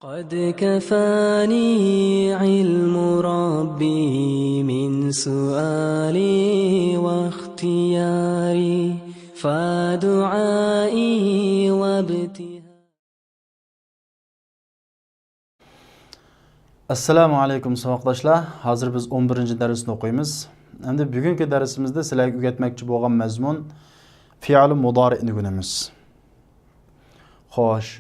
قد كفاني علم ربي من سؤالي واختياري فدعائي وابتهالي. Assalamu alaykum saboqdoshlar. Hozir biz 11-darsni o'qiymiz. Endi bugungi darsimizda sizlarga o'rgatmoqchi bo'lgan mazmun fi'l mudori'ni o'rganamiz. Xo'sh,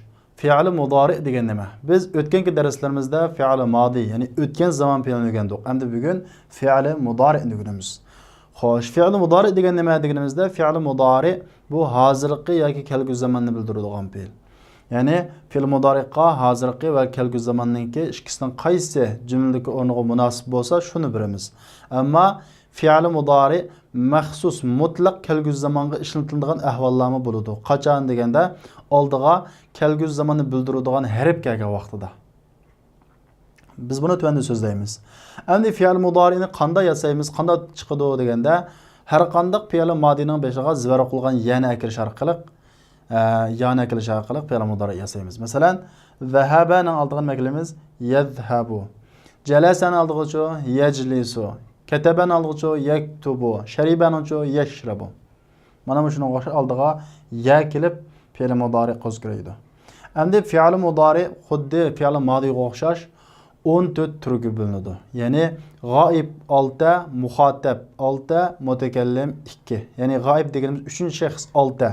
fi'l mudori degan nima? Biz o'tgangi darslarimizda fi'l modi, ya'ni o'tgan zaman fe'lini o'rgandik. Endi bugun fi'l mudori'ni o'rganamiz. Xo'sh, fi'l mudori degan nima deganimizda, fi'l mudori bu hozirgi yoki kelgusi zamanni bildiradigan fe'l. Ya'ni fe'l mudoriqqa hozirgi va kelgusi zamonninki ikkisining qaysi jumladagi o'rniga munosib bo'lsa, shuni bilamiz. Ammo fi'l mudori maxsus mutlaq kelgusi zamonga ishlatiladigan ahvollarmi bo'ladi. Qachon deganda, oldiga kelgusi zamonni bildiradigan harf kelgan vaqtida. Biz buni tuvanda so'zlaymiz. Endi fi'l mudorini qanday yasaymiz, qanday chiqadi deganda, har qanday fi'l modining beshiga zivara qilgan yana akirish orqali yana akilish orqali fe'l mudori yasaymiz. Masalan, zahabani oldigan maklimiz yazhabu. Jalasani oldigacha yajlisu. Katabani oldigacha yaktubu. Sharibani yashrabu. Mana bu shunga o'xshab oldiga ya kelib fe'l mudori qo'zg'aydi. Endi fe'l mudori xuddi fe'l modiga o'xshash 14 turga bo'linadi. Ya'ni g'oib 6, muxotab 6, mutakallim 2. Ya'ni g'oib deganimiz 3-shaxs 6.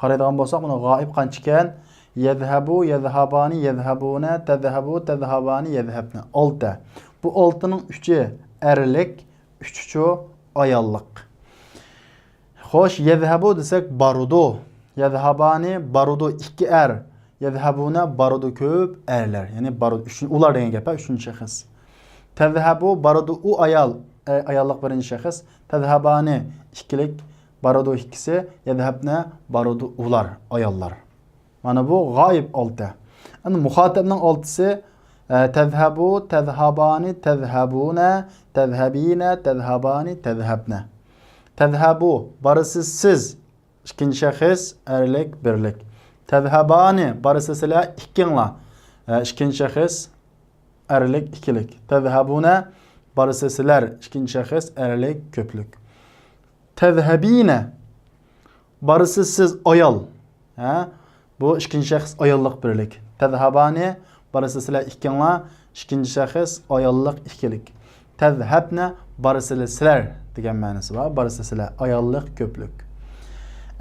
Qaraydigan bo'lsak, buni g'oib qancha ekan? Yazhabu, yazhabani, yazhabuna, tazhabu, tazhabani, yazhabna. 6. Bu 6ning 3i erlik, 3-chi ayollik. Xo'sh, yazhabu desak barudu, yazhabani barudu 2 er, yazhabuna barudu ko'p erlar. Ya'ni barudu ular degan gap, 3-shaxs. Tazhabu barudu u ayollik birinchi shaxs, tazhabani 2lik barudu ikkisi, yadhabna barudu ular, ayollar. Mana bu g'oib 6. Endi muxotabning 6si tazhabu, tazhabani, tazhabuna, tazhabina, tazhabani, tazhabna. Tazhabu barisiz siz, ikkinchi shaxs, erlik, birlik. Tazhabani barisiz sizlar ikkinglar, ikkinchi shaxs, erlik, ikkilik. Tazhabuna barisiz sizlar, ikkinchi shaxs, erlik, ko'plik. Tezhabine barisiz siz ayol. Bu ikkinchi shaxs ayollik birlik. Tezhabani barisiz sizlar ikkinglar, ikkinchi shaxs ayollik ikkilik. Tezhabna barisiz sizlar degan ma'nosi bor. Barisiz sizlar ayollik ko'plik.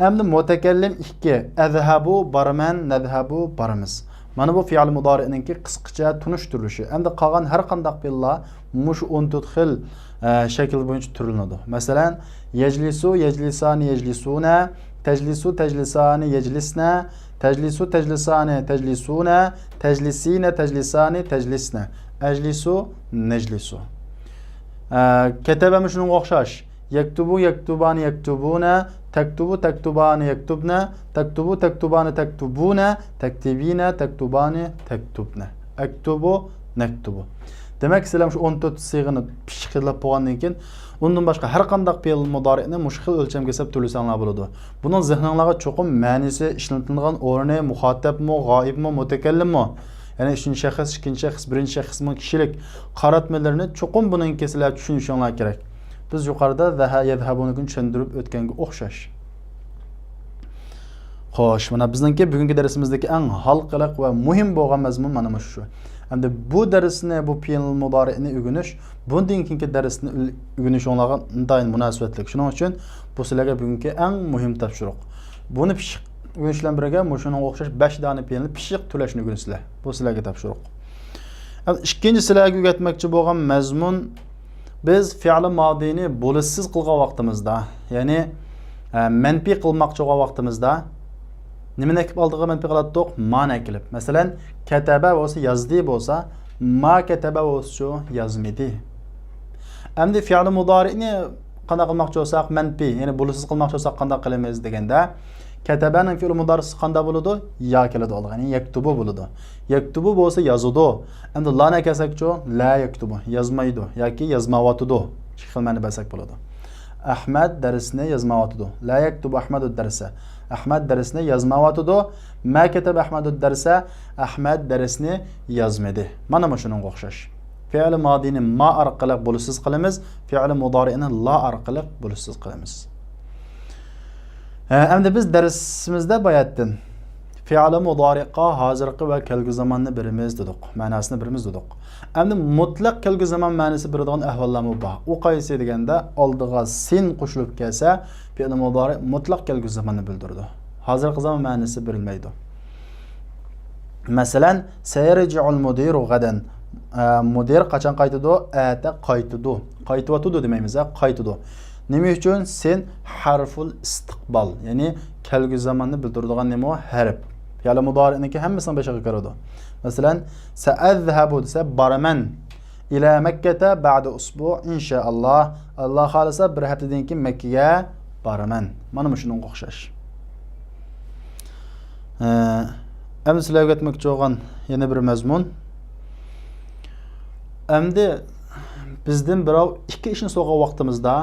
Endi mutakallim 2. Azhabu barman, nadhabu baramiz. Mana bu fi'l mudori'ninki qisqacha tunishtirilishi. Endi qolgan har qanday fe'llar mush 14 xil shakl bo'yicha turilinadi. Masalan, yajlisu, yajlisani, yajlisuna, tajlisu, tajlisani, yajlisna, tajlisu, tajlisani, tajlisuna, tajlisina, tajlisani, tajlisna, ajlisu, najlisu. Kataba shunga o'xshash. Yaktubu, yaktubani, yaktubuna, taktubu, taktubani, yaktubna, taktubu, taktubani, taktubuna, taktibina, taktubani, taktubna. Aktubu, naktubu. Demak, sizlar shu 14 sig'ini pishqilab bo'lgandan keyin undan boshqa har qanday fe'l mudori'ni mushkil o'lchamga solib to'lasanglar bo'ladi. Buning zihningizga cho'qim ma'nosi, ishlatilgan o'rni, muxotabmi, g'oibmi, mutakallimmi? Ya'ni uchinchi shaxs, ikkinchi shaxs, birinchi shaxsmi kishilik qaratmalarni cho'qim buning sizlar tushunishingiz kerak. Biz yuqorida yadhabuni tushuntirib o'tganga o'xshash. Xo'sh, mana bizningki bugungi darsimizdagi eng halqaliq va muhim bo'lgan mazmun mana shu. Endi bu darsni, bu fe'l mudori'ni o'rganish, bundan keyingi darsni o'rganishingizga intayin munosabatli. Shuning uchun bu sizlarga bugungi eng muhim topshiriq. Buni pishiq o'rganishlar birga shunga o'xshash 5 dona fe'lni pishiq to'lashni o'rgansizlar. Bu sizlarga topshiriq. Endi ikkinchi sizlarga o'rgatmoqchi bo'lgan mazmun, biz fe'l modini bo'lishsiz qilgan vaqtimizda, ya'ni manfiy qilmoqchi bo'lgan vaqtimizda nimani ekib oldiga manfiy qiladiq? Ma'na ekilib. Masalan, kataba bo'lsa yazdi bo'lsa, ma kataba bo'lsa yazmidi. Endi fe'l mudori'ni qanday qilmoqchi bo'lsak, manfiy, ya'ni bo'lishsiz qilmoqchi bo'lsak qanday qilamiz deganda, katabaning fe'l mudorisi qanday bo'ladi? Ya keladi oldiga, ya'ni yaktubu bo'ladi. Yaktubu bo'lsa yazudi. Endi lana kasakchi la yaktubu, yazmaydi yoki yazmavatudu. Ikki xil ma'no bersak bo'ladi. Ahmad darsni yazmavatudu. La yaktubu Ahmadu darsa. Ahmad darsni yazmayotdi. Ma katab Ahmadu darsa, Ahmad darsni yazmadi. Mana shunga o'xshash. Fe'l modini ma orqali bo'lishsiz qilamiz, fe'l mudori'ni la orqali bo'lishsiz qilamiz. Endi biz darsimizda bayatdan fe'l mudori'ga hozirgi va kelgusi zamonni birimiz dedik, ma'nosini birimiz dedik. Endi mutlaq kelgusi zaman ma'nosi beradigan ahvollar bor. U qaysi deganda oldiga sin qo'shilib kelsa, fe'l mudori' mutlaq kelgusi zamonni bildiradi. Hozirgi zaman ma'nosi berilmaydi. Masalan, sayarji'ul mudiru gadan. Mudir qachon qaytadi? Ata qaytadi. Qaytyotdi demaymiz, qaytadi. Nima uchun? Sen harful istiqbal, ya'ni kelgusi zamonni bildiradigan nima? Harf. Fe'l mudori'niki hammasini beshiga kiradi. Masalan, sa'azhabu desa baraman ila Makkata ba'da usbu' inshaalloh. Alloh xolisa bir haftadan keyin Makkaga baraman. Mana shunga o'xshash. Endi sizlarga aytmoqchi bo'lgan yana bir mazmun. Endi bizdan birov ikki ishni so'rgan vaqtimizda,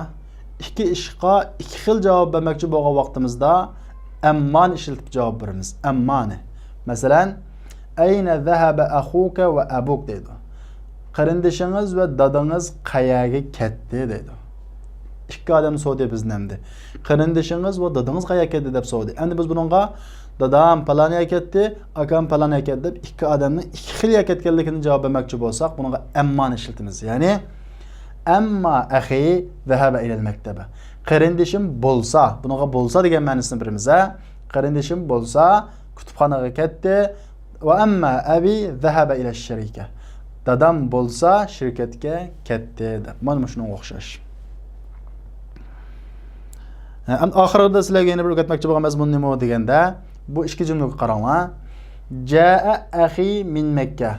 ikki ishga ikki xil javob bermoqchi bo'lgan vaqtimizda ammani ishlatib javob beramiz. Ammani. Masalan, ayna zahaba akhuka va abuk deydi. Qarindishingiz va dadangiz qayaga ketdi deydi. Ikki odam so'radi bizdan endi. Qarindishingiz va dadangiz qayaga ketdi deb so'radi. Endi biz bunga dadam paloniga ketdi, akam paloniga ketdi deb ikki odamning ikki xil ketganligini javob bermoqchi bo'lsak, bunga ammani ishlatamiz. Ya'ni amma akhi zahaba ila al-maktaba. Qarindishim bo'lsa, bunga bo'lsa degan ma'nosini birimiz. Qarindishim bo'lsa, kutubxonaga ketdi. Va amma abi zahaba ila ash-sharika. Dadam bo'lsa, shirkatga ketdi deb. Mana shunga o'xshash. Oxirida sizlarga yana bir o'rgatmoqchi bo'lgan mazmun nima deganda, bu ikki jumlaga qaranglar. Jaa akhi min Makka.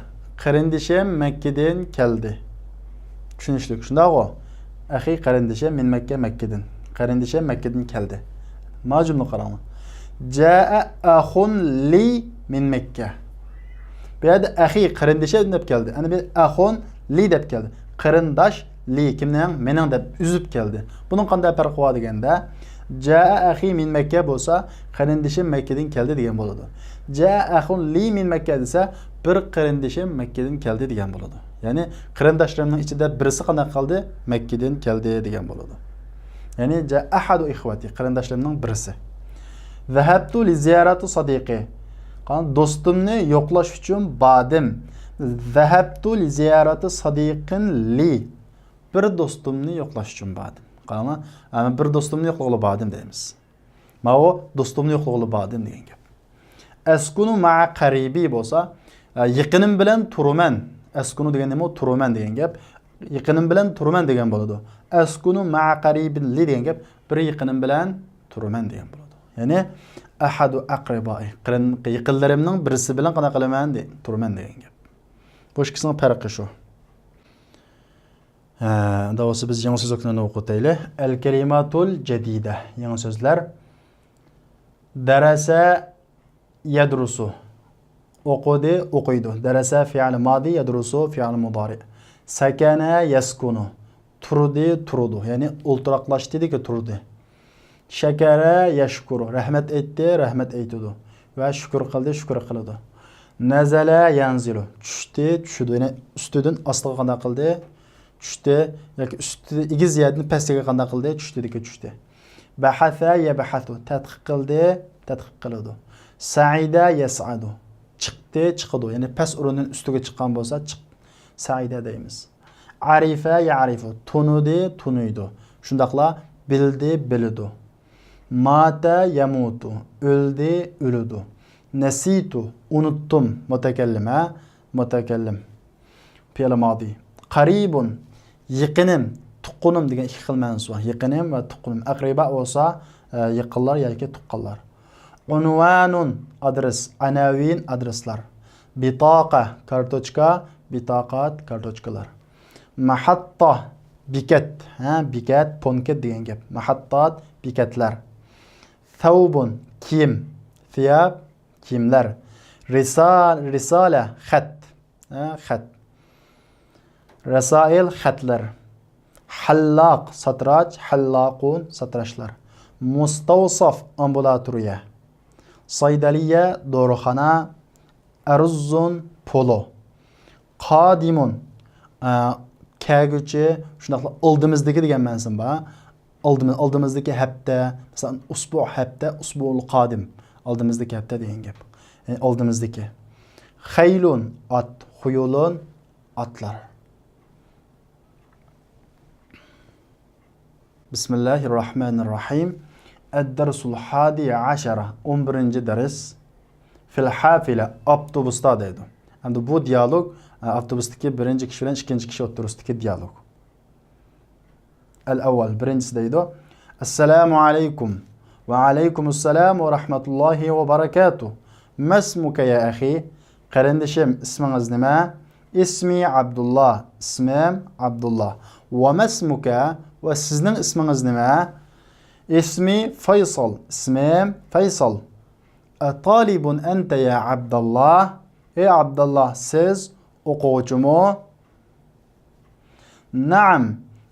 Qarindishim Makkadan keldi. Tushunishlik shundaqo. Akhi qarindishim min Makka Makkadan. Qarindishim Makkadan keldi. Ma jumla qaranglar. Jaa akhun li min Makka. Bu yerda akhi qarindishim deb keldi. Ana bu akhun li deb keldi. Qarindosh li kimning? Mening deb uzib keldi. Buning qanday farqi bor deganda, jaa akhi min Makka bo'lsa, qarindishim Makkadan keldi degan bo'ladi. Jaa akhun li min Makka desa, bir qarindishim Makkadan keldi degan bo'ladi. Ya'ni qarindoshlarimning ichida birisi qanday qildi? Makkadan keldi degan bo'ladi. Ya'ni jaa ahadu ikhwati, qarindoshlarimning birisi. Zahabtu li ziyarati sadiqi. Do'stimni yo'qlash uchun bordim. Zahabtu li ziyarati sadiqin li. Bir do'stimni yo'qlash uchun bordim. Qaranglar, ana bir do'stimni yo'qlab bordim deymiz. Mana bu do'stimni yo'qlab bordim degan gap. Askunu ma'a qaribi bo'lsa, yiqinim bilan turaman. Askunu degan nima? Turaman degan gap. Yiqinim bilan turaman degan bo'ladi. Askunu ma'a qaribin li degan gap, bir yiqinim bilan turaman degan bo'ladi. Ya'ni ahadu aqribai, yaqinlarimning birisi bilan qana qilaman deb turaman degan gap. Bu ikkisining farqi shu. Davası biz yangi so'zlarni o'qitaylik. Al-kalimatul jadida. Yangi so'zlar. Darasa yadrusu. O'qidi, o'qiydi. Darasa fi'l madi, yadrusu fi'l mudari. Sakana yaskunu. Turdi, turdi. Ya'ni o'ltiraqlashdi deki turdi. Shakara yashkuru. Rahmat aytdi, rahmat aytdi. Va shukr qildi, shukr qildi. Nazala yanzilu. Tushdi, tushdi. Ya'ni ustidan ostiga qanday qildi? Tushdi. Yoki ustida igiz yadni pastiga qanday qildi? Tushdi deki tushdi. Bahatha yabhathu. Tadqiq qildi, tadqiq qildi. Saida yas'adu. Chiqdi, chiqdi. Ya'ni past o'rindan ustiga chiqqan bo'lsa, saida deymiz. Arifa ya'rifu. Tunudi, tunuydi. Shundaqla bildi, bildi. Mata yamutu. O'ldi, o'ludi. Nasitu. Unuttum. Mutakallim, mutakallim. Fe'l madi. Qaribun. Yiqinim, tuqqanim degan ikki xil ma'nosi bor. Yiqinim va tuqqanim. Aqriba bo'lsa, yaqinlar yoki tuqqanlar. Unvanun adres, anavin adreslar. Bitaqa kartochka, bitaqat kartochkalar. Mahatta bikat, bikat ponket degan gap. Mahattat bikatlar. Thawbun kiyim, thiyab kiyimlar. Risala xat, xat. Rasail xatlar. Hallaq satraj, hallaqun satrashlar. Mustawsaf ambulatoriya. Saydaliye doğruxana. Aruzzun polo. Qadimun kagüchi, shunaqla oldimizdagi degan ma'nosi bor. Oldimizdagi hafta, masalan, usbu hafta, usbul qadim. Oldimizdagi hafta degan gap. Yani oldimizdagi. Khaylun at, khuyulun atlar. Bismillahirrahmanirrahim. Ad-darsul hadi 11. ders. Fil hafila avtobusda deydi. Endi bu diyalog avtobusdagi birinchi kishi bilan ikkinchi kishi o'rtasidagi diyalog. Al-avval birinchisi deydi: Assalomu alaykum va alaykumussalam va rahmatullohi va barakatuh. Masmuka ya akhi? Qarindishim, ismingiz nima? Ismi Abdullah. Ismim Abdullah. Va masmuka? Va sizning ismingiz nima? Ismi Faysal. Ismim Faysal. Talibun ente ya Abdullah. Ey Abdullah, siz o'quvchimi? Naam.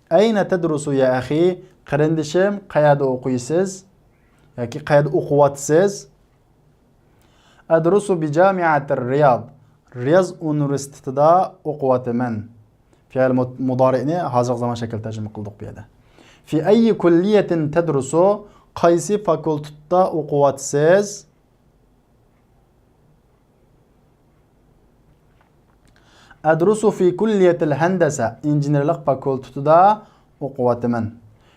Ayna tadrusu ya akhi? Qarindishim, qayerda o'qiysiz? Yoki qayerda o'qiyapsiz? Adrusu bi jami'atir Riyad. Riyaz universitetida o'qiyapman. Fe'l mudori'ni hozir zaman shakl tarjima qildik bu yerda. Fi ayyi kulliyatin tadrusu? Qaysi fakultetda o'qiyapsiz? Adrusu fi kulliyatil handasa. İnjinirlik fakultetida o'qiyapman.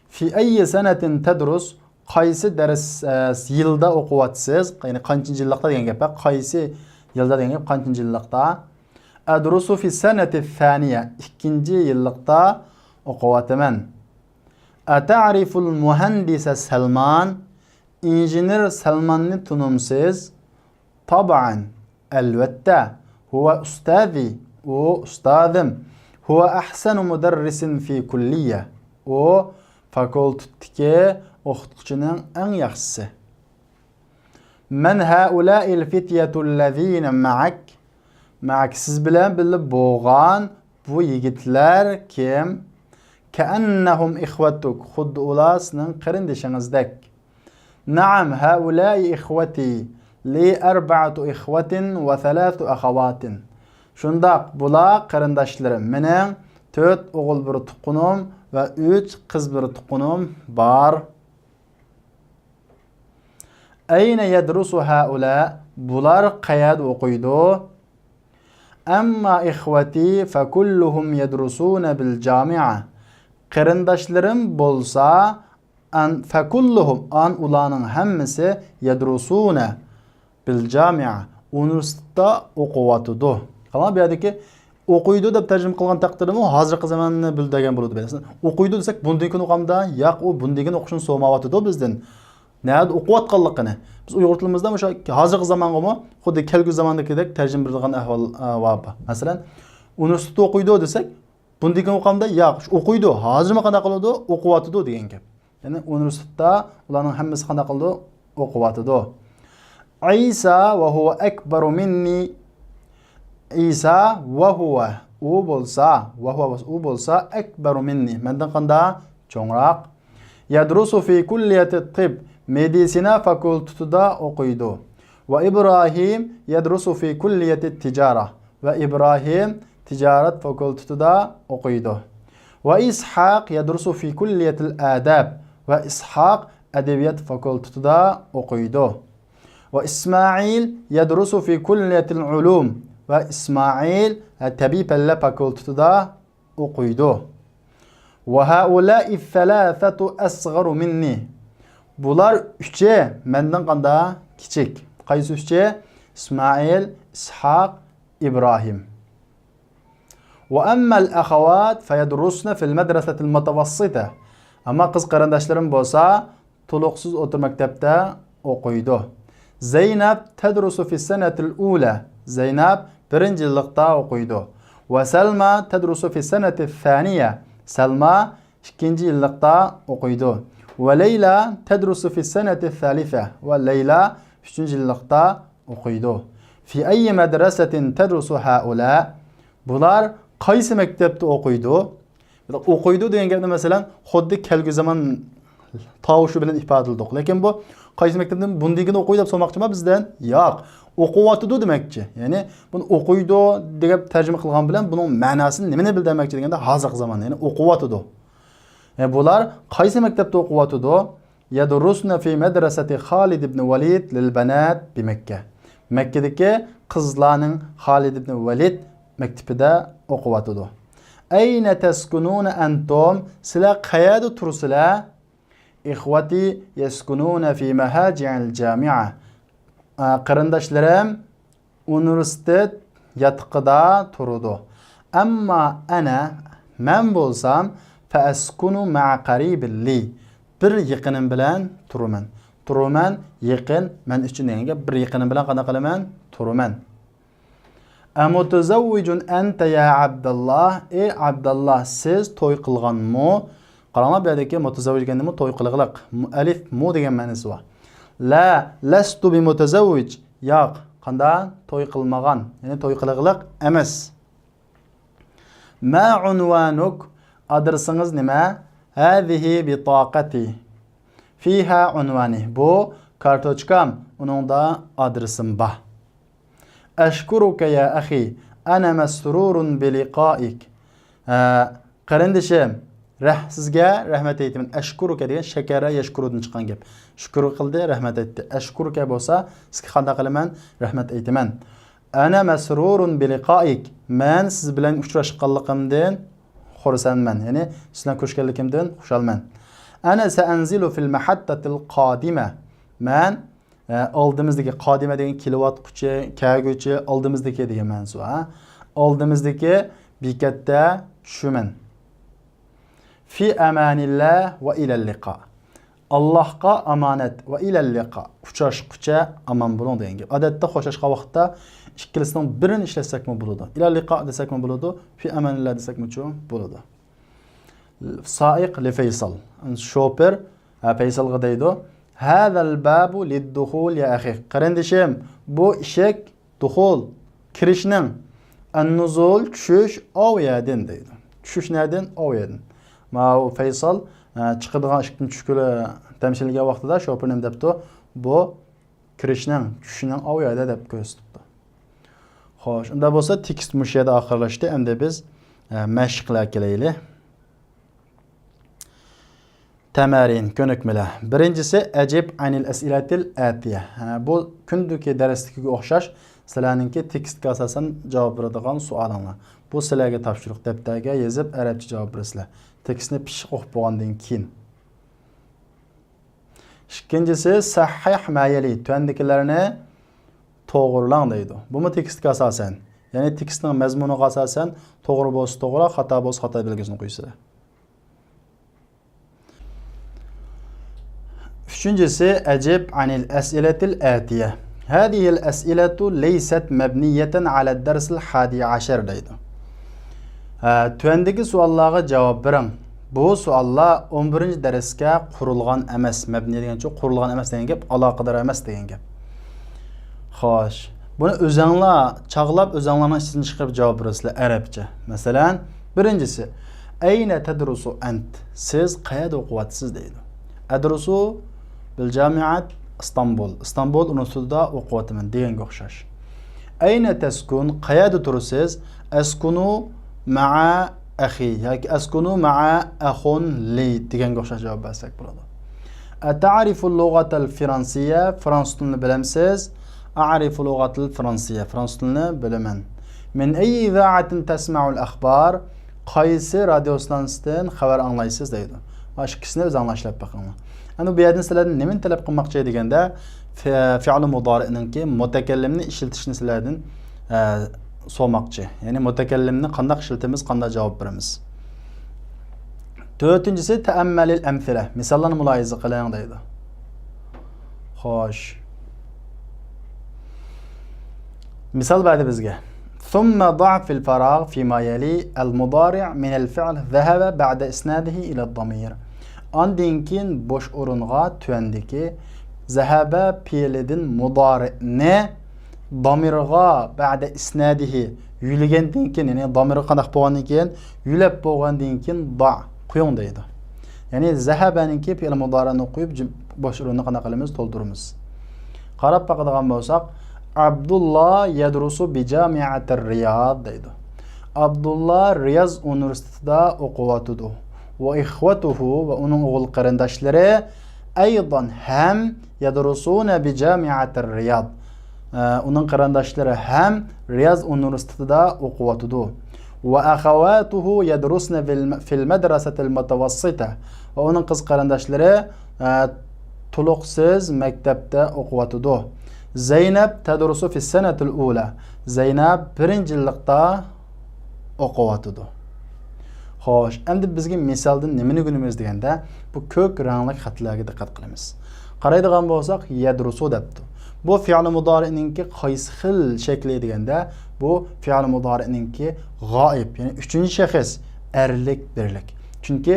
Fi ayyi sanatin tadrus? Qaysi dars yilda o'qiyapsiz? Ya'ni qanchinchi yillikda degan gap. Qaysi yilda degan gap, qanchinchi yillikda? Adrusu fi sanati thaniya. Ikkinchi yillikda o'qiyapman. Ata'riful muhandisa Salman? İnjiner Salmanni tunumsiz? Taban. Albatta. Huwa ustazi. O ustazim. Huwa ahsanu mudarrisin fi kulliya. O fakultetdagi o'qituvchining eng yaxshisi. Man haula'il fityatullazina ma'ak? Ma'ak siz bilan bilib bo'lgan bu yigitlar kim? Ka'annahum ikhwatuk. Xuddi ular sizning qarindishingizdek. Na'am, haula'i ikhwati. Li arba'atu ikhwatin va thalathu akhawatin. Shundaq, bular qarindoshlarim. Mening 4 o'g'il bir tuqqanim va 3 qiz bir tuqqanim bor. Ayna yadrusu haula? Bular qayerda o'qiydi? Amma ikhwati fa kulluhum yadrusuna bil jami'a. Qarindoshlarim bo'lsa, fa kulluhum ularning hammasi yadrusuna bil jami'a. Universitetda o'qiyotdi. Qala bu yerdagi o'qiydi deb tarjima qilgan taqdirda hozirgi zamonni bildirgan bo'ladi bilasizmi? O'qiydi desak, bunday kun o'qamda, yo'q, u bunday kun o'qishni so'mayotdi bizdan. Nada o'qiyotganligini. Biz Uyg'ur tilimizda o'sha hozirgi zamonga xuddi kelgusi zamondagidek tarjima qilingan ahvol bor. Masalan, universitetda o'qiydi desak, bunday kun o'qamda, yo'q, o'qiydi, hozirmi qanday qiladi? O'qiyotdi degan gap. Ya'ni universitetda ularning hammasi qanday qildi? O'qiyotdi. Isa va huwa akbaru minni. Isa va huwa u bo'lsa akbaru minni. Mendan qanday cho'ngroq. Yadrusu fi kulliyati tib. Meditsina fakultetida o'qiydi. Va Ibrohim yadrusu fi kulliyati tijara. Va Ibrohim tijorat fakultetida o'qiydi. Va Ishaq yadrusu fi kulliyatil adab. Va Ishaq adabiyot fakultetida o'qiydi. Va Ismoil yadrusu fi kulliyatil ulum. Va Ismoil tabiiy fanlar fakultetida o'qiydi. Va haula'i thalathatu asgharu minni. Bular üçü mendan qanday kichik. Qaysi üçü? Ismoil, Ishaq, Ibrohim. Va ammal akhawat fayadrusna fil madrasati al-mutawassita. Amma qiz qarindoshlarim bo'lsa, to'liqsiz o'tir maktabda o'qiydi. Zaynab tadrusu fi sanati al-ula. Zaynab birinchi yillikda o'qiydi. Va Salma tadrusu fi sanati al-thaniya. Salma ikkinchi yillikda o'qiydi. Va Layla tadrusu fi sanati al-thalitha. Va Layla 3-yillikda o'qiydi. Fi ayyi madrasatin tadrusu haula? Bular qaysi maktabda o'qiydi? O'qiydi degan gapni masalan xuddi kelgusi zamon tovushi bilan ifodalaydik. Lekin bu qaysi maktabdan bundagini o'qiydi deb so'moqchimi bizdan? Yo'q. O'qiyotdi demakchi. Ya'ni buni o'qiydi deb tarjima qilgan bilan buning ma'nosini nimani bildirmoqchi deganda hozirgi zamonda, ya'ni o'qiyotdi. Yani bular qaysi maktabda o'qiyotdi? Yadrusna fi madrasati Khalid ibn Walid lil banat bi Makka. Makkadagi qizlarning Khalid ibn Walid maktabida o'qiyotdi. Ayna taskununa antum? Sizlar qayerda tursizlar? İxvati yaskununa fi mahaji'il jami'a. Qarindoshlarim universitet yatqida turadi. Ammo men bo'lsam fa askunu ma'a qaribin li. Bir yaqinim bilan turaman. Turaman yaqin men uchun deganga bir yaqinim bilan qana qilaman? Turaman. Amutazawwijun anta ya Abdullah? Ey Abdullah, siz to'y qilganmi? Qaranglar bu yerdagi mutazavvij deganimi to'y qilg'iliq. Alif mu degan ma'nosi bor. La lastu bi mutazawwij. Yo'q, qanday to'y qilmagan, ya'ni to'y qilg'iliq emas. Ma unwanuk? Adresingiz nima? Hadihi bitaqati. Fiha unvani. Bu kartochkam, uningda adresim bor. Ashkuruka ya akhi. Ana masrurun bi liqa'ik. Qarindishim, sizga rahmat aytaman. Ashkuruka degan shakara yashkurudan chiqqan gap. Shukr qildi, rahmat aytdi. Ashkuruka bo'lsa, sizga qanday qilaman? Rahmat aytaman. Ana masrurun bi liqa'ik. Men siz bilan uchrashganligimdan xursandman. Ya'ni sizdan ko'rishganligimdan xushalman. Ana sa'anzilu fil mahattatil qadima. Men oldimizdagi qadima degan kilovatquchi, kaguchi, oldimizdagi degan ma'nosi, oldimizdagi bekatda tushaman. Fi amanillah va ilal liqa. Allohga amonat va ilal liqa. Uchrashqucha aman bo'ling degan gap. Odatda xo'shashqa vaqtda ikkilisining birini ishlasakmi bo'ladi. Ilal liqa desakmi bo'ladi, fi amanillah desakmi bo'ladi. Saiq li Faysal. Shofer Faysalga deydi: "Hadal babu lid-dukhul ya akhi." Qarindishim, bu eshik dukhul, kirishning, an-nuzul tushish ovyadin deydi. Tushish nerdan? Ovyadin. Ma Faysal chiqadigan eshikdan tushkuli tamshilga vaqtida shofer nim debdi, bu kirishning, tushishning ovyada deb ko'rsatdi. Xo'sh, unda bo'lsa tekst mushada oxirlashdi. Endi biz mashqlar kelaylik. Tamarin, ko'nikmalar. Birinchisi ajib anil as'ilatil atiya. Bu kundagi darsdagi o'xshash sizlarningki tekstga asosan javob beradigan savollar. Bu sizlarga topshiriq, daftarga yozib arabcha javob berasizlar. Tekstni pishiq o'qib bo'lgandan keyin. Ikkinchisi sahih ma yali, tuandikilarni to'g'rilang deydi. Bu tekstga asosan, ya'ni tekstning mazmuniga asosan to'g'ri bo'lsa to'g'ri, xato bo'lsa xato belgisini qo'ysizlar. Üçüncüsü acib anil as'ilatil atiye. Hadihil as'ilatu leysat mabniyeten ala dersil 11 deydi. Tüendeki suallara cevap verin. Bu suallar 11. dersga qurilgan emas. Mabni degan çok qurilgan emas degan gap, alaqadar emas degan gap. Xo'sh, buni o'zinglar chaqlab, o'zinglarning ichidan chiqib javob berasizlar arabcha. Masalan, birincisi ayna tadrusu ant? Siz qayerda o'qiyapsiz deydi. Adrusu bil jamiat İstanbul. İstanbul universitetida o'qiyapman deganga o'xshash. Ayna taskun? Qayerda turasiz? Askunu ma'a akhi yoki askunu ma'a akhun li deganga o'xshash javob bersak bo'ladi. Ata'rifu al-lughatal fransiyya? Fransuz tilini bilamsiz? A'rifu lughatal fransiyya. Fransuz tilini bilaman. Min ayyi iza'atin tasma'ul akhbar? Qaysi radio stansiyasidan xabar anglaysiz deydi. Mana ikkisini o'z anglashib boqinglar. Ana bu yerdan sizlardan nimani talab qilmoqchi deganda fi'l mudori'ninki mutakallimni ishlatishni sizlardan so'moqchi. Ya'ni mutakallimni qanday ishlatamiz, qanday javob beramiz. To'rtinchisi ta'ammalil amthila. Misollarni muloyiza qiling deydi. Xo'sh. Misol berdi bizga. ثم ضع في الفراغ فيما يلي المضارع من الفعل ذهب بعد إسناده إلى الضمير. Andinkin boş o'ringa tuandiki zahaba fi'lidan mudari'ni damirga ba'da isnadihi yulagandan keyin, ya'ni damiri qanday bo'lgandan keyin yulab bo'lgandan keyin da qo'ying deydi. Ya'ni zahabaninki fe'l mudorini qo'yib bosh o'rinni qanaqa qilamiz? To'ldiramiz. Qarab baqadigan bo'lsak, Abdullah yadrusu bi jami'atir Riyad deydi. Abdullah Riyaz universitetida o'qiyotidi. Va ikhwatuhu va uning o'g'il qarindoshlari aydan ham yadrusuna bi jami'atir Riyad. Uning qarindoshlari ham Riyaz universitetida o'qiyotidi. Va akhawatuhu yadrusna fil madrasatil mutawassita. Va uning qiz qarindoshlari to'liqsiz maktabda o'qiyotidi. Zaynab tadrusu fi sanatil ula. Zaynab 1-yillikda o'qiyotidi. Xo'sh, endi bizga misoldan nimani o'rganamiz deganda, bu ko'k rangli xatlarga diqqat qilamiz. Qaraydigan bo'lsak, yadrusu debdi. Bu fe'l mudori'ninki qaysi xil shakli deganda, bu fe'l mudori'ninki g'oib, ya'ni 3-shaxs, erlik, birlik. Chunki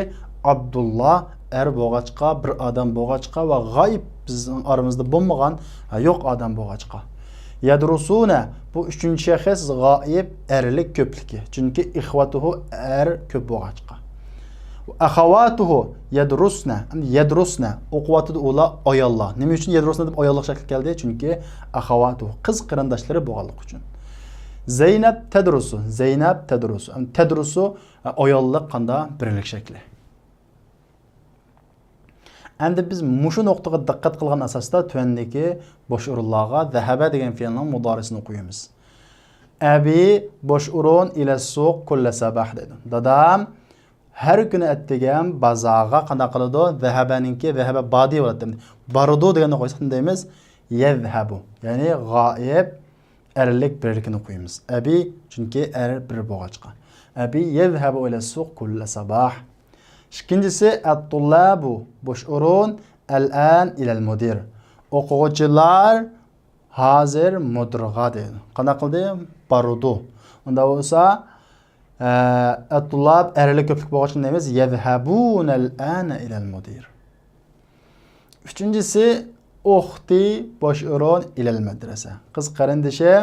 Abdullah er bo'lg'achqa, bir odam bo'lg'achqa va g'oib bizning oramizda bo'lmagan, yo'q odam bo'lg'achqa. Yadrusuna bu 3-shaxs g'oib, erlik ko'pligi. Chunki ikhwatuhu er ko'p bo'lg'achqa. Akhawatuhu yadrusna o'qiyotidi ular ayollar. Nima uchun yadrusna deb ayollar shakli keldi? Chunki akhawatuhu qiz qarindoshlari bo'lganligi uchun. Zaynab tadrusu tadrusu ayollar qanda birlik shakli. Endi biz mushu nuqtaga diqqat qilgan asosda tuvandagi bosh o'rinlarga zahaba degan fe'lning mudorisini qo'yamiz. Abi bosh o'rin ila suq kulla sabah dedi. Dadam har kuni atdigan bozorga qanday qiladi? Zahabaninki zahaba badi bo'ladi. Barudu deganni qo'ysak deymiz yazhabu. Ya'ni g'oib erlik birlikni qo'yamiz. Abi chunki er bir bo'g'achqa. Abi yazhabu ila suq kulla sabah. İkincisi at-tullabu bosh o'rin al-an ila al-mudir. O'quvchilar hozir mudirga deydi. Qanday qildi? Barudu. Unda bo'lsa at-tullab erlik ko'plik bo'lg'achqa deymiz yazhabuna al-ana ila al-mudir. Üçüncüsü ukhti bosh o'rin ila al-madrasa. Qiz qarindishi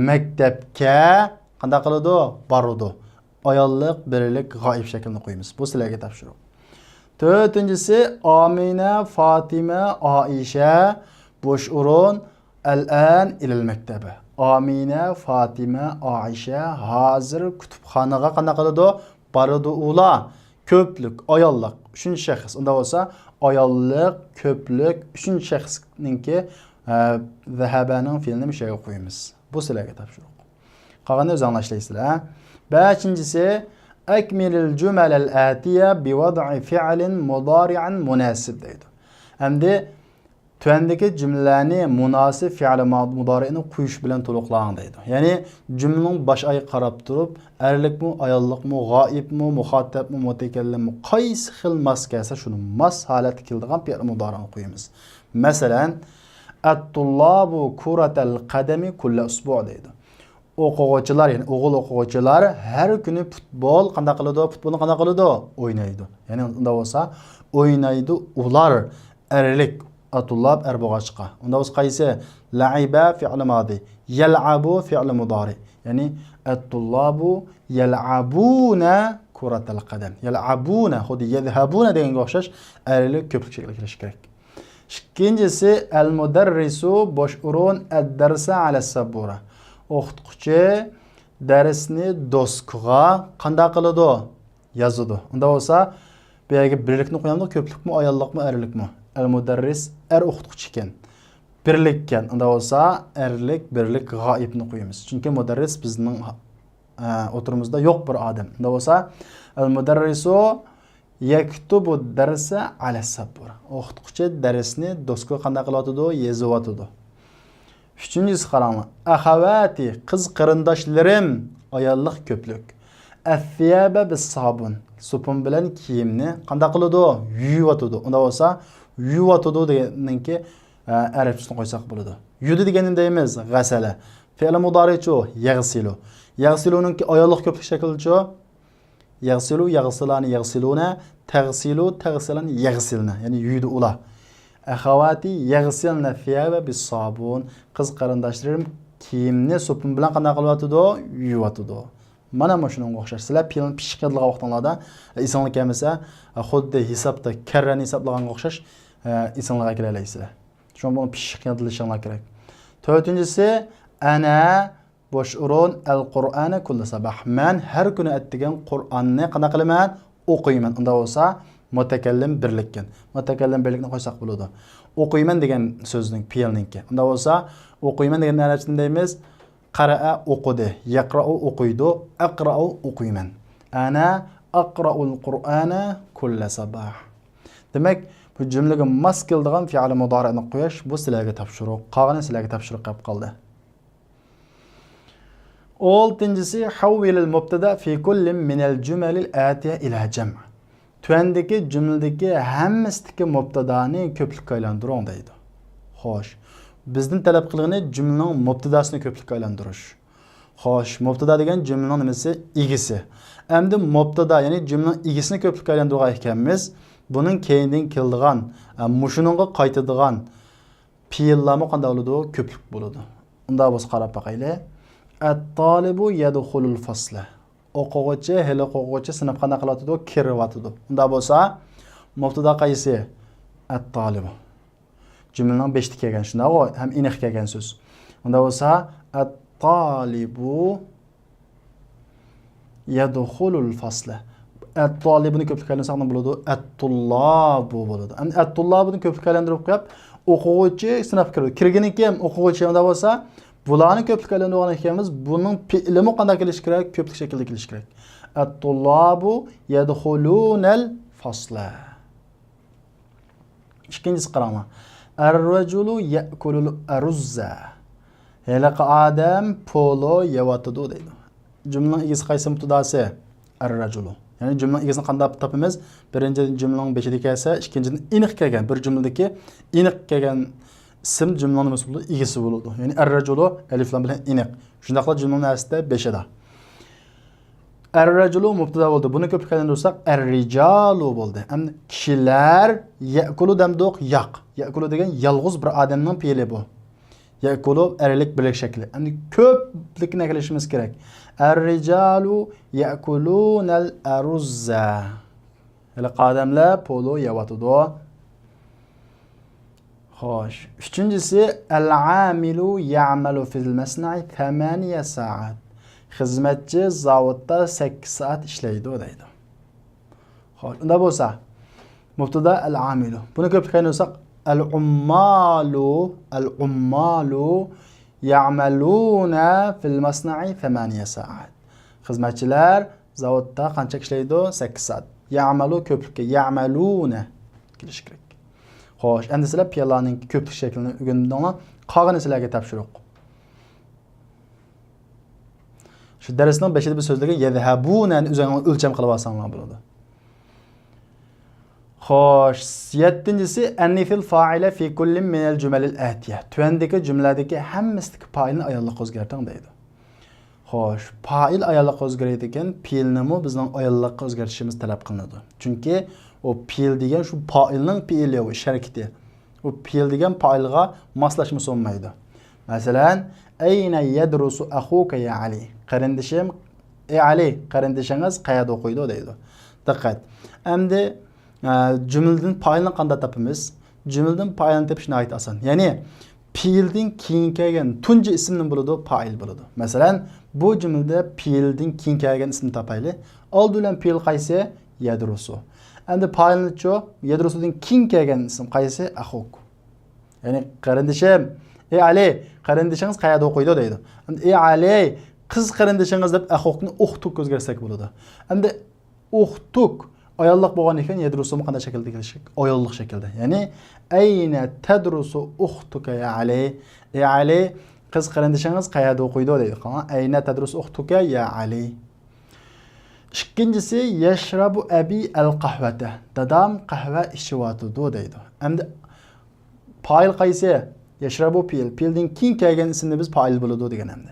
maktabga qanday qiladi? Barudu. Ayollik, birlik, g'oib shaklini qo'yamiz. Bu sizlarga topshiriq. To'rtinchisi Amina, Fatima, Aisha bosh o'rin al-an ila al-maktaba. Amina, Fatima, Aisha hozir kutubxonaga qanday qiladi? Baradi ular. Ko'plik, ayollik, 3-shaxs. Unda bo'lsa, ayollik, ko'plik, 3-shaxsninki zahabaning fe'lini mishaga qo'yamiz. Bu sizlarga topshiriq. Qolganini o'zinglar ishlaysizlar. Beşincisi ekmilil cümelel atiye bi vad'i fi'lin mudari'an munasib deydi. Endi tuvandagi cümleni munasib fi'li mudari'ni qo'yish bilan to'liqlang deydi. Ya'ni cümlening bosh oyi qarab turib, erlikmi, ayollikmi, g'oibmi, muxotabmi, mutakallimmi qaysi xil mas kelsa shuni mas holatga keladigan fi'l mudari'ni qo'yamiz. Masalan, at-tullabu kuratal qadami kulla usbu' deydi. O'quvchilar, ya'ni o'g'il o'quvchilar har kuni futbol qanday qiladi? Futbolni qanday qiladi? O'ynaydi. Ya'ni unda bo'lsa, o'ynaydi ular erlik, atullab er bo'g'achqa. Unda bo'lsa qaysi? La'iba fi'l madi, yal'abu fi'l mudari. Ya'ni at-tullabu yal'abuna kuratal qadam. Yal'abuna xuddi yadhhabuna deganga o'xshash erlik ko'plik shaklga kirishi kerak. Ikkinchisi al-mudarrisu bosh o'rin ad-darsa ala sabura. O'qituvchi darsni doskaga qanday qiladi? Yozadi. Unda bo'lsa, bu yerga birlikni qo'yamiz, ko'plikmi, ayollikmi, erlikmi? Al-mudarris er o'qituvchi ekan. Birlik ekan. Unda bo'lsa, erlik, birlik, g'oibni qo'yamiz. Chunki mudarris bizning o'tirimizda yo'q bir odam. Unda bo'lsa, al-mudarrisu yaktubu darsa ala sabura. O'qituvchi darsni doskaga qanday qilyotidi? Yozyotidi. Üçüncüsü qaranglar. Ahavati qiz qarindoshlarim ayollik ko'plik. Athiyaba bis sabun. Supun bilan kiyimni qanday qiladi? Yuyotidi. Unda bo'lsa, yuyotidi deganki arabchasini qo'ysak bo'ladi. Yudi deganda deymiz g'asala. Fe'l mudari'chu yaghsilu. Yaghsiluningki ayollik ko'plik shaklichu yaghsilu, yaghsilani, yaghsiluna, taghsilu, taghsilani, yaghsilna. Ya'ni yuydi ular. Ahavati yaghsilna thiyaba bis sabun. Qiz qarindoshlarim kiyimni supun bilan qanday qilyotidi? Yuyotidi. Mana shunga o'xshash. Sizlar fe'lni pishib qilgan vaqtlarda esingizga kelmasa, xuddi hisobda karrani hisoblaganga o'xshash esingizga kelalaysizlar. Shunga buni pishib qilishinglar kerak. To'rtinchisi ana boshurun al-Qur'ana kulli sabah. Men har kuni aytgan Qur'onni qana qilaman? O'qiyman. Unda bo'lsa mutakallim birlikkan. Mutakallim birlikni qo'ysak bo'ladi. O'qiyman degan so'zning fe'lninki. Unda bo'lsa o'qiyman degan arabcha deymiz. Qara'a o'qidi, yaqra'u o'qiydi, aqra'u o'qiyman. Ana aqra'ul Qur'ana kulli sabah. Demak, bu jumlaga mos keladigan fe'l mudori'ni qo'yish bu sizlarga topshiriq. Qolgani sizlarga topshiriq qilib qoldi. Oltinchisi havvilil mubtada fi kullin minal jumalil atiya ila jam'. Tuandagi jumladagi hammasidagi mubtadani ko'plikka aylantiring deydi. Xo'sh, bizning talab qilgani jumlaning mubtadasini ko'plikka aylantirish. Xo'sh, mubtada degan jumlaning nimasi? Egisi. Endi mubtada, ya'ni jumlaning egisini ko'plikka aylantirgan ekanmiz. Buning keyindan keladigan, mushuningga qaytadigan fe'llarmi qanday bo'ladi? Ko'plik bo'ladi. Unda biz qarab boqaylik. At-talibu yadkhulul fasla. O'quvchi, hali o'quvchi sinfga qanday qilyapti? Kiryapti. Unda bo'lsa, mubtada qaysi? At-talibu. Jumlaning 5ta kelgan, shunday-ku, ham iniq kelgan so'z. Unda bo'lsa, at-talibu yadkhulul fasla. At-talibuni ko'plikka aylantirsak nima bo'ladi? At-tullabu bo'ladi. Endi at-tullabuni ko'plikka aylantirib qo'yib, o'quvchi sinfga kiradi. Kirgandan keyin o'quvchi unda bo'lsa, bularni ko'plikka aylantirgan ekanmiz. Buning fe'limi qanday kelish kerak? Ko'plik shaklda kelish kerak. At-tullabu yadkhulunal fasla. Ikkinchisi qaranglar. Ar-rajulu ya'kulul aruzza. Halaqa odam polo yeyotidi deydi. Jumlaning egasi qaysi mubtadasi? Ar-rajulu. Ya'ni jumlaning egasini qanday topamiz? Birinchi jumlaning 5ida kelsa, ikkinchidan iniq kelgan. Bir jumladagi iniq kelgan ism jumlaning mas'uli egasi bo'ladi. Ya'ni ar-rajulu alif lam bilan iniq. Shundaqla jumlaning aslida 5da. Ar-rajulu mubtada bo'ldi. Buni ko'plikka aylantirsak ar-rijalu bo'ldi. Endi kishilar ya'kulu damdoq yaq. Ya'kulu degan yolg'iz bir odamning fe'li bu. Ya'kulu erlik birlik shakli. Endi ko'plikni kelishimiz kerak. Ar-rijalu ya'kulunal aruzza. Hali odamlar polo yeyotidi. Xo'sh, uchinchisi al-amilu ya'malu fil masna'i 8 soat. Xizmatchi zavodda 8 soat ishlaydi deydi. Xo'sh, unda bo'lsa, mubtada al-amilu. Buni ko'plikka aylantirsak al-ummalu ya'maluna fil masna'i 8 soat. Xizmatchilar zavodda qancha ishlaydi? 8 soat. Ya'malu ko'plikka ya'maluna kelish kerak. Xo'sh, endi sizlar fe'llarning ko'plik shaklini o'rgandinglar. Qolgani sizlarga topshiriq. Shu darsning 5-da bir so'zlarga yadhabuna o'zingizga o'lcham qilib olsanglar bo'ladi. Xo'sh, 7-si annifil fa'ila fi kullin minal jumalil atiya. Tuandagi jumladagi hammasidagi fa'ilni ayollikqa o'zgartiring deydi. Xo'sh, fa'il ayollikqa o'zgaradi ekan, fe'lni bizning ayollikqa o'zgartirishimiz talab qilinadi. Chunki o fe'l degan shu fa'ilning fe'li va harakati. O fe'l degan fa'ilga moslashma bo'lmaydi. Masalan, ayna yadrusu akhuka ya Ali. Qarindishim, ey Ali, qarindishingiz qayerda o'qiydi deydi. Diqqat. Endi jumladan fa'ilni qanday topamiz? Jumladan fa'ilni topish nihoyat oson. Ya'ni fe'ldan keyin kelgan tunji ismning bo'ladi, fa'il bo'ladi. Masalan, bu jumlada fe'ldan keyin kelgan ismni topaylik. Oldi bilan fe'l qaysi? Yadrusu. Endi fa'ilni-chi, yadrusudan keyin kelgan ism qaysi? Akhuk. Ya'ni qarindishim, ey Ali, qarindishingiz qayerda o'qiydi deydi. Endi ey Ali, qiz qarindishingiz deb akhukni uxtuk o'zgarsak bo'ladi. Endi uxtuk ayollik bo'lgan ekan, yadrusu qanday shaklda kelishi? Ayollik shaklda. Ya'ni ayna tadrusu uxtuka ya Ali? Ey Ali, qiz qarindishingiz qayerda o'qiydi deydi. Qana ayna tadrusu uxtuka ya Ali? Ikkinchisi yashrabu abi al-qahvata. Dadam qahva ichyapti deydi. Endi fa'il qaysi? Yashrabu fe'l. Fe'ldan keyin kelgan ismni biz fa'il bo'ladi degan endi.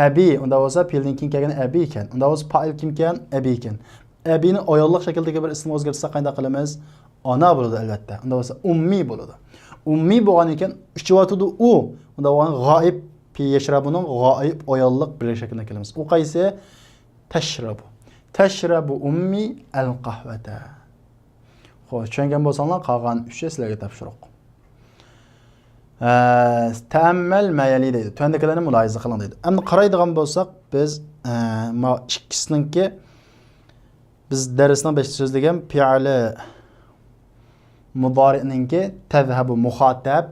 Abi, unda bo'lsa fe'ldan keyin kelgan abi ekan. Unda bo'lsa fa'il kim ekan? Abi ekan. Abini ayollik shaklidagi bir ism o'zgartirsa qanday qilamiz? Ona bo'ladi albatta. Unda bo'lsa ummi bo'ladi. Ummi bo'lgan ekan ichyapti u. Unda bo'lgan g'oib yashrabuning g'oib ayollik bir shaklida kelamiz. U qaysi? Teşrabu. Teşrabu ummi el-qahvete. Xo'sh, tushungan bo'lsanglar, qolgan 3 sizlarga topshiriq. Ta'ammal mayali deydi. Tuandakilarni muloyiza qiling deydi. Endi qaraydigan bo'lsak, biz ikkisiniki biz darsning 5 so'zlagan fi'li mudori'ninki tazhabu muxatab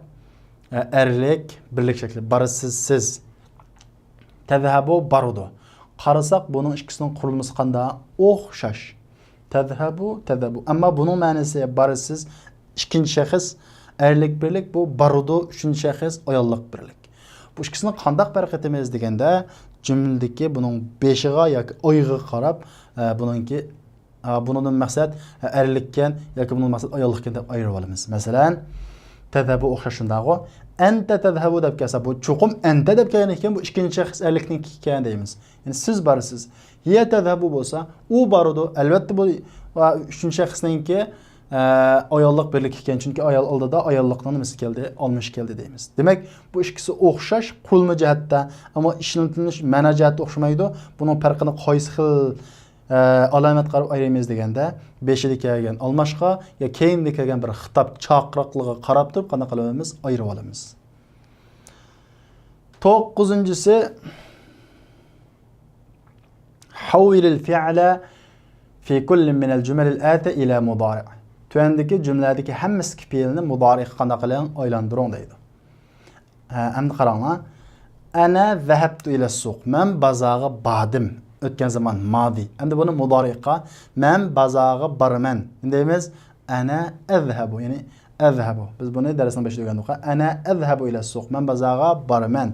erlik birlik shakli barisiz siz tazhabu barudu. Qarasak buning ikkisining qurilmasi qanday o'xshash. Tazhabu. Ammo buning ma'nosi barisiz ikkinchi shaxs erlik birlik, bu barudu uchinchi shaxs ayollik birlik. Bu ikkisini qanday farq etamiz deganda jumladagi buning beshiga yoki oyga qarab buningki bundan maqsad erlikkan yoki bundan maqsad ayollikkan deb ayirib olamiz. Masalan, tazhabu o'xshashundag'i anta tazhabu deb kelsa, bu cho'qim anta deb kelgan ekan, bu ikkinchi shaxs erlikning ekan deymiz. Ya'ni siz barsiz. Ya tazhabu bo'lsa, u barudu. Albatta bu uchinchi shaxsningki ayollik birlik ekan, chunki ayol oldida ayollikning nimasi keldi, olmish keldi deymiz. Demak, bu ikkisi o'xshash qurilma jihatda, ammo ishlatilish ma'no jihati o'xshamaydi. Buning farqini qaysi xil alomat qarab ayiramiz deganda 5da kelgan almashqa yo keyinda kelgan bir xitob chaqiriqligiga qarab turib qanday qilamiz ayirib olamiz. 9-si havil al-fi'la fi kull min al-jumal al-ati ila mudari'. Tuandagi jumladagi hammasi fe'lni mudari'ga qanday qiling aylantiring deydi. Endi qaranglar. Ana zahabtu ila as-suq. Men bozorga bordim. O'tgan zaman madi. Endi buni mudari'ga men bozorga boraman deymiz. Ana azhabu, ya'ni azhabu. Biz buni darsning 5da o'rgandik. Ana azhabu ila as-suq. Men bozorga boraman.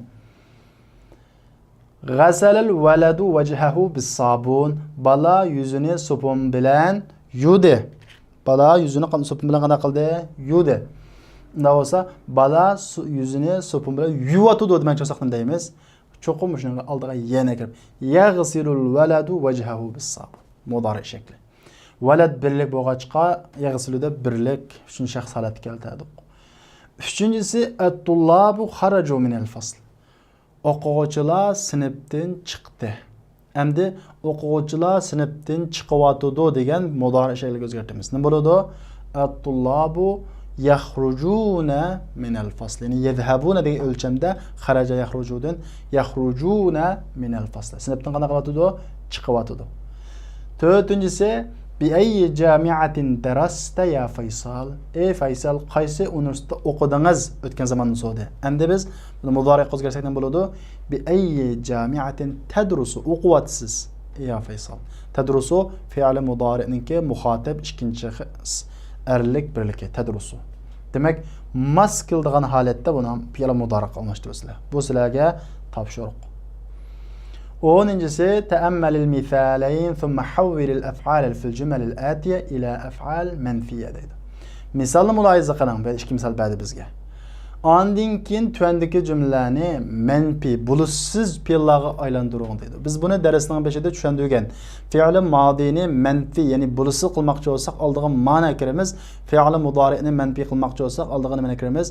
Ghasalal waladu wajhahu bis-sabun. Bala yuzini sopun bilan yudi. Bala yuzini sopun bilan qanday qildi? Yudi. Unda bo'lsa, bala yuzini sopun bilan yuvatudi demoqchi bo'lsak deymiz. Cho'qim shunga oldiga yana kirib, yaghsilul waladu wajhahu bis-sabun. Mudari shakli. Walad birlik bo'lg'achqa yaghsiluda birlik uchun shaxs holatga keltirdik. Uchinchisi at-tullabu kharaju min al-fasl. O'quvchilar sinfdan chiqdi. Endi o'quvchilar sinfdan chiqyotdi degan mudari shakliga o'zgartiramiz. Nima bo'ladi? At-tullabu yakhrujuna min al-fasl. Yani yadhhabuna degan o'lchamda kharaja yakhrujudan yakhrujuna min al-fasl. Sinfdan qanday qilyotdi? Chiqyotdi. 4-si bi ayyi jami'atin darasta ya Faysal. Ey Faysal, qaysi universitetda o'qidingiz o'tgan zamonning so'di. Endi biz buni mudori'ga o'zgartirsak nima bo'ladi? Bi ayyi jami'atin tadrusu, o'qiyapsiz ya Faysal. Tadrusu fi'li mudori'ninki muxotib ikkinchi shaxs erlik birligi tadrusu. Demak, mas qildigan holatda buni fi'li mudori'ga almashtirasizlar. Bu sizlarga topshiriq. 10-si ta'ammalil misalayn thumma hawwilil af'al fil jumal al-atiya ila af'al manfiya deydi. Misalni muloyiza qiling. Bu ikki misol berdi bizga. Ondan keyin tuandagi jumlalarni manfi, bulussiz fe'llarga aylantiring deydi. Biz buni darsning 5da tushundirgan. Fi'li modini manfi, ya'ni bulussiz qilmoqchi bo'lsak, oldiga ma'na kiramiz. Fi'li mudori'ni manfi qilmoqchi bo'lsak, oldiga nima kiramiz?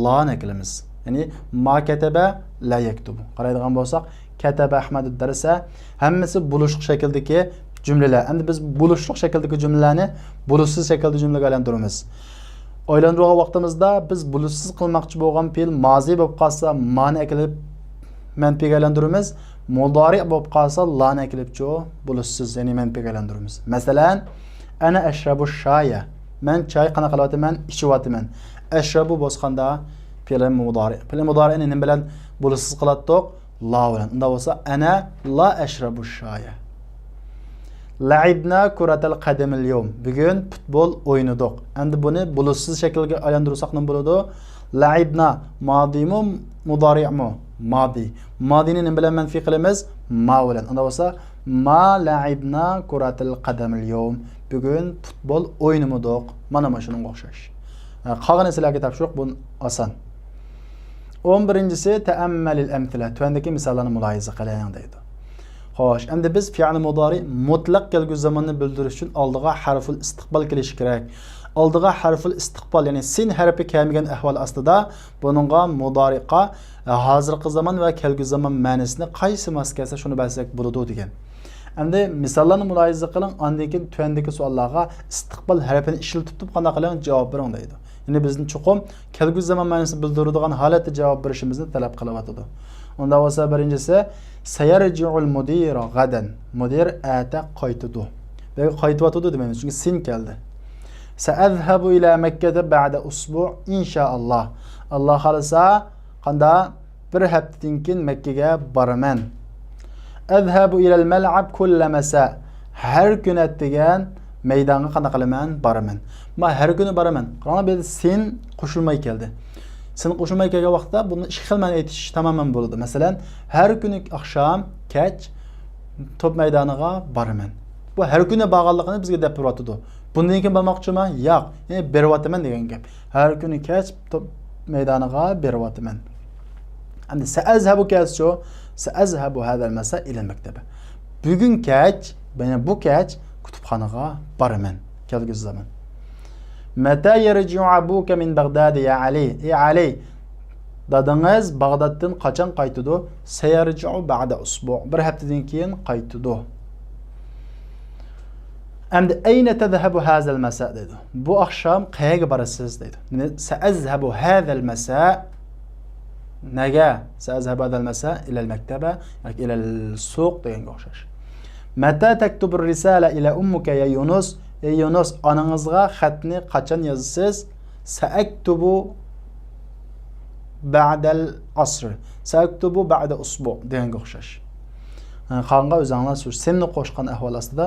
La kiramiz. Ya'ni ma kataba la yaktubu. Qaraydigan bo'lsak, kataba Ahmad ad-darsa hammasi buluşliq shakldagi jumlalar. Endi biz buluşliq shakldagi jumlalarni bulussiz shaklda jumlaga aylantiramiz. Aylantirgan vaqtimizda biz bulussiz qilmoqchi bo'lgan fe'l mozi bo'lib qolsa, ma'na kelib manfiga aylantiramiz. Mudori bo'lib qolsa, la'na kelibchi bulussiz, ya'ni manfiga aylantiramiz. Masalan, ana ashrabu shaya. Men choy qana qilyapman, ichyapman. Ashrabu bosqanda fe'l mudori. Fe'l mudori'ni nima bilan bulussiz qilatdik? La bilan. Unda bo'lsa, ana la ashrabu shaya. La'ibna kuratal qadam al-yawm. Bugun futbol o'ynadik. Endi buni bulussiz shaklga aylantirsak nima bo'ladi? La'ibna madimi mudari'mi? Madi. Madini nima bilan manfi qilamiz? Ma bilan. Unda bo'lsa, ma la'ibna kuratal qadam al-yawm. Bugun futbol o'ynamadik. Mana shunga o'xshash. Qolgan sizlarga topshiriq bu oson. 11-si ta'ammalil amthila. Tuandagi misollarni muloyiza qiling deydi. Xo'sh, endi biz fi'l mudori mutlaq kelgusi zamonni bildirish uchun oldiga harful istiqbol kelishi kerak. Oldiga harful istiqbol, ya'ni sin harfi kelmagan ahvol ostida buningga mudoriqa hozirgi zaman va kelgusi zaman ma'nosini qaysi mos kelsa shuni bilsak bo'ladi degan. Endi misallarni mulohaza qiling, undan keyin tuandagi savollarga istiqbol harfini ishlatib qanday qiling javob bering deydi. Ya'ni bizni chuqum kelgusi zaman ma'nosini bildiradigan holatda javob berishimizni talab qilyotdi. Unda bo'lsa birinchisi sayarji'ul mudir gadan. Mudir ata qaytadi. Ve qaytyotdi demaymiz, chunki sin keldi. Sa'azhabu ila Makkah ba'da usbu' inshaalloh. Alloh xolasa qanda bir haftadan keyin Makkaga boraman. Azhabu ila al-mal'ab kull masa. Har kun degan maydonga qana qilaman, boraman. Ma har kuni boraman. Qarang, bu sin qo'shilmay keldi. Sin qo'shilmay kelgan vaqtda buni ikki xil ma'no aytish tamoman bo'ladi. Masalan, har kuni oqshom, kech top maydoniga boraman. Bu har kuni borganligini bizga deb turyapti. Bundan keyin bormoqchiman? Yo'q. Ya'ni beryapman degan gap. Har kuni kech top maydoniga beryapman. Endi sa'azhabu kascho, sa'azhabu hada al-masa ila al-maktaba. Bugun kech, mana bu kech kutubxonaga boraman. Kelgusi zaman. Mata yarji'u abuka min Baghdad ya Ali? Ey Ali, dadingiz Bag'doddan qachon qaytadi? Sayarji'u ba'da usbu'. Bir haftadan keyin qaytadi. Endi ayna tadhhabu hadha al-masa dedi. Bu akşam qayerga borasiz dedi. Sa'azhabu hadha al-masa. Nega? Sa'azhabu hadha al-masa ila al-maktaba, yoki ila al-suq deganga o'xshash. Mata taktubu risala ila ummuka ya Yunus? Ey Yunus, onangizga xatni qachon yozasiz? Sa'aktubu ba'da al-asr. Sa'aktubu ba'da usbu' deganga o'xshash. Qanqa o'zinglar shu senni qo'shgan ahvol ostida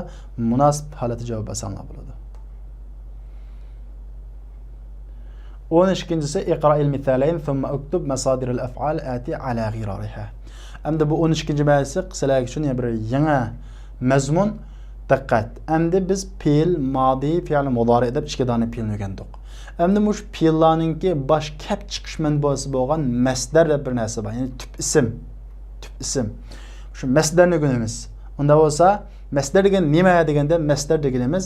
munosib holatda javob bersanlar bo'ladi. 12-si iqra'il misalayn thumma uktub masadir al-af'al ati ala ghirariha. Endi bu 12-ci ma'nosi qissalar uchun bir yangi mazmun diqqat. Endi biz fe'l, modi, fe'l mudori deb ikki dona fe'lni o'rgandik. Endi mush fe'llarningki bosh kap chiqish manbasi bo'lgan masdar deb bir narsa bor. Ya'ni tip ism. Şu masdarni o'rganamiz. Unda bo'lsa, masdar degan nima deganda, masdar deganimiz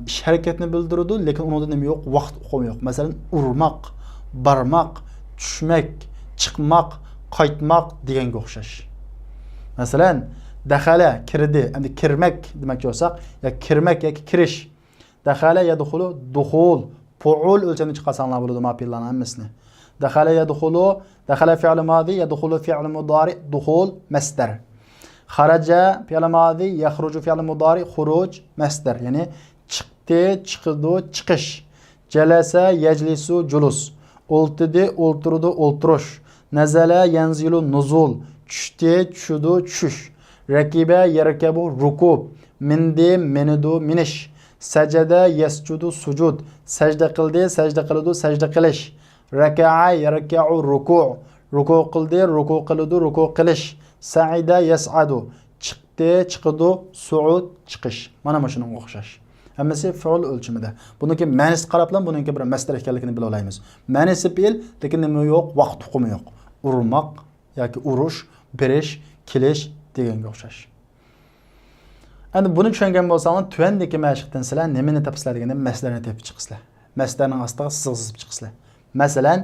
ish harakatni bildiradi, lekin unda nima yo'q, vaqt uqumi yo'q. Masalan, urmoq, barmoq, tushmak, chiqmoq, qaytmoq deganga o'xshash. Masalan, dakhala kirdi, endi kirmak demoqchi bo'lsak, ya kirmak yoki kirish. Dakhala yadkhulu dukhul, fu'ul o'lchamini chiqarsanlar bo'ladi ma'pillarning hammasini. Dakhala yadkhulu, dakhala fi'l madi, yadkhulu fi'l mudari, dukhul masdar. Kharaja fi'l madi, yakhruju fi'l mudari, khuruj masdar. Ya'ni chiqdi, chiqdi, chiqish. Jalasa yajlisu julus. O'ltirdi, o'ltirdi, o'ltirish. Nazala yanzilu nuzul. Tushdi, tushdi, tushish. Rakiba yarkabu rukub. Mindi, minidu, minish. Sajada yasjudu sujud. Sajda qildi, sajda qiladi, sajda qilish. Raka'a yarka'u ruku'. Ruku' qildi, ruku' qiladi, ruku' qilish. Sa'ida yas'adu. Chiqdi, chiqdi, su'ud, chiqish. Mana shunga o'xshash. Hammasi fe'l o'lchimida. Buniki ma'nosi qarab bilan buniki bir masdar ekanligini bila olamiz. Ma'nosi fe'l, lekin nima yo'q, vaqt hukmi yo'q. Urmoq yoki urush, berish, kelish deganga o'xshash. Endi buni tushungan bo'lsangiz, tuvandagi mashqdan sizlar nimani topsizlar deganda masdarni topib chiqsizlar. Masdarning ostiga sig'izib chiqsizlar. Masalan,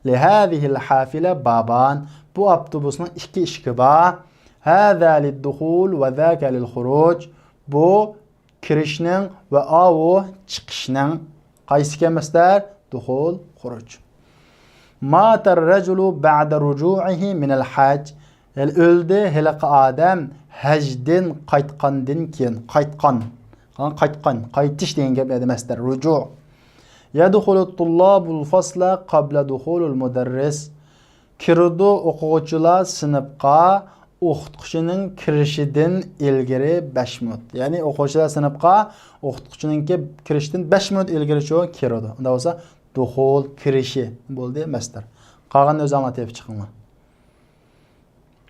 li hadhihi al-hafila baban. Bu avtobusning ikki eshigi bor. Hada lid-dukhul va zaka lil-khuruj. Bu kirishning va avu chiqishning qaysi masdar? Dukhul, khuruj. Mata ar-rajulu ba'da ruju'ihi min al-hajj. O'ldi halaqa odam hajdan qaytgandan keyin. Qaytish degan gap edi masdar ruju'. Yadkhulu at-tullabul fasla qabla dukhulil mudarris. Kirdi o'quvchilar sinfga o'qituvchining kirishidan ilgari 5 minut. Ya'ni o'quvchilar sinfga o'qituvchining kirishidan 5 minut ilgari kirdi. Unda bo'lsa dukhul kirishi bo'ldi masdar. Qolganini o'zingizlar tepib chiqinglar.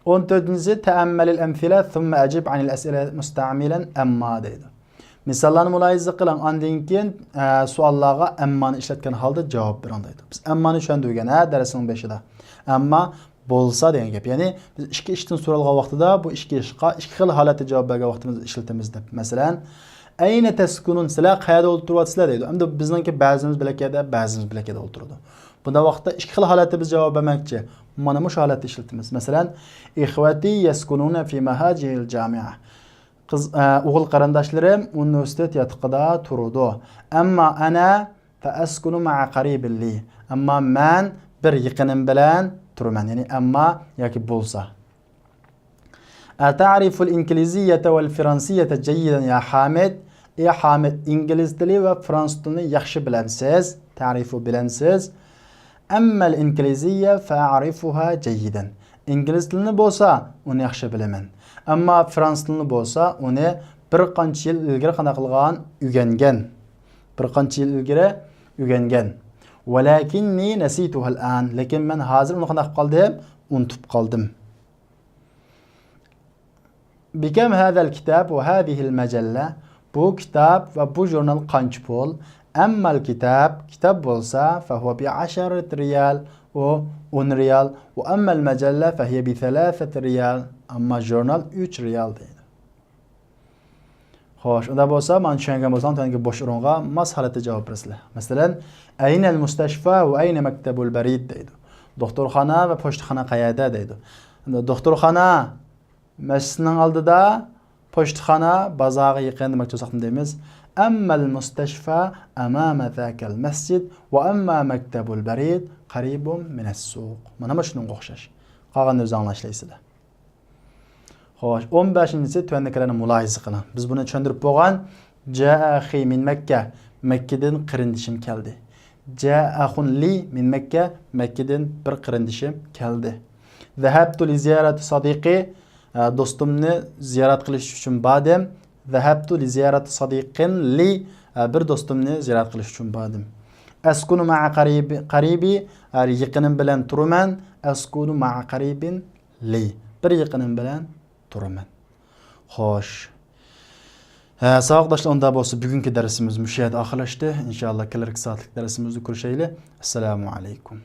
14-si ta'ammalil amthila thumma ajib anil as'ila musta'milan amma deydi. Misallarni mulohaza qiling, undan keyin savollarga ammani ishlatgan holda javob bering deydi. Biz ammani tushundik darsning 5-ida. Amma bo'lsa degan gap. Ya'ni biz ikki ishdan so'ralgan vaqtida bu ikki ishga ikki xil holatda javob bergan vaqtimizda ishlatamiz deb. Masalan, ayna taskunun, sizlar qayerda o'tiryapsizlar deydi. Endi bizningki ba'zimiz bilakada, ba'zimiz bilakada o'tiradi. Bunda vaqtda ikki xil holatda biz javob bermoqchi. Mana shu holatda ishlatamiz. Masalan, ikhwati yaskununa fi mahajil jami'a. o'g'il qarindoshlarim universitet yotiqida turadi. Ammo ana fa askunu ma'a qaribin li. Ammo men bir yaqinim bilan turaman. Ya'ni amma yoki bo'lsa. أتعرف الإنجليزية والفرنسية جيدا يا حامد؟ يا حامد إنجليز تلي وفرنس تلي يخشى بلانسيز تعرفوا بلانسيز أما الإنجليزية فأعرفها جيدا إنجليز تلي بوسا وني يخشى بلمن أما فرنس تلي بوسا وني bir qancha yil ilgari qana qilgan o'rgangan bir qancha yil ilgari o'rgangan walakinni nasituha al'an lekin men hozir uni qana qildim unutib qoldim. بكم هذا الكتاب وهذه المجلة؟ بو كتاب وبو جورنال قنچ بول. أما الكتاب كتاب بولسا فهو ب10 ريال و 10 ريال وأما المجلة فهي ب3 ريال أما جورنال 3 ريال deydi. Xo'sh, unda bo'lsa, men tushungan bo'lsam, to'g'ri bosh o'ringa mas holatda javob bersizlar. Masalan, ayna al-mustashfa va ayna maktabul barid deydi. Doktorxona va pochtaxona qayerda deydi. Doktorxona masjidning oldida, pochtaxona bozorga yaqin demoqchi bo'lsak deymiz. Ammal mustashfa amama zakal masjid va amma maktabul barid qaribun min as-suq. Mana shunga o'xshash. Qolganini o'zingiz anglashlasizlar. Xo'sh, 15-si tuandakilarni mulohiza qiling. Biz buni tushuntirib bo'lgan jaa axi min Makka, Makkadan qarindishim keldi. Jaa axun li min Makka, Makkadan bir qarindishim keldi. Zahabtu li ziyarati sadiqi, do'stimni ziyorat qilish uchun bordim. Zahabtu li ziyarati sadiqin li, bir do'stimni ziyorat qilish uchun bordim. Askunu ma'a qaribi, yaqinim bilan turaman. Askunu ma'a qaribin li, bir yaqinim bilan turaman. Xo'sh. Savoqdoshlar, unda bo'lsa bugungi darsimiz mush yerda oxirlashdi. Inshaalloh kelarki soatlik darsimizni ko'rishaylik. Assalomu alaykum.